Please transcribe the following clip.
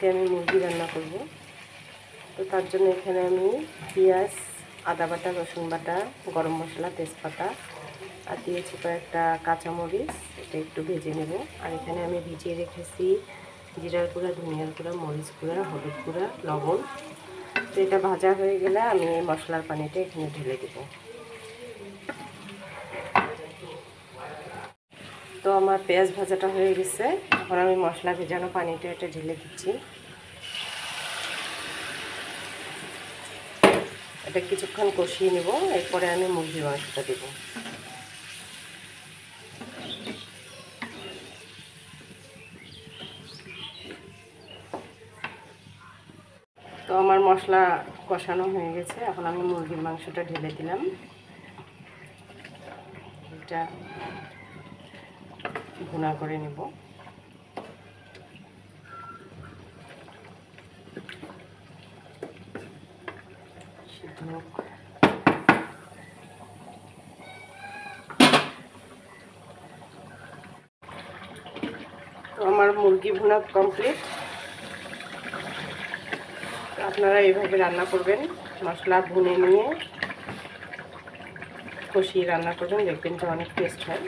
আজকে আমি মুরগি রান্না করব। তো তার জন্য এখানে আমি পেঁয়াজ, আদা বাটা, রসুন বাটা, গরম মশলা, তেজপাতা আর দিয়েছি কয়েকটা কাঁচামরিচ। এটা একটু ভেজে নেব। আর এখানে আমি ভিজিয়ে রেখেছি জিরার গুঁড়া, ধনিয়ার গুঁড়া, মরিচ গুঁড়া, হলুদ গুঁড়া, লবণ। তো এটা ভাজা হয়ে গেলে আমি এই মশলার পানিটা এখানে ঢেলে দেব। তো আমার পেঁয়াজ ভাজাটা হয়ে গেছে। এখন আমি মশলা ভেজানো পানিটা এটা ঢেলে দিচ্ছি। এটা কিছুক্ষণ কষিয়ে নেব, এরপরে আমি মুরগির মাংসটা দেব। তো আমার মশলা কষানো হয়ে গেছে, এখন আমি মুরগির মাংসটা ঢেলে দিলাম। এটা ভুনা করে নেব। তো আমার মুরগি ভুনা কমপ্লিট। আপনারা এইভাবে রান্না করবেন, মশলা ভুনে নিয়ে কষিয়ে রান্না করবেন, দেখবেন যে অনেক টেস্ট হয়।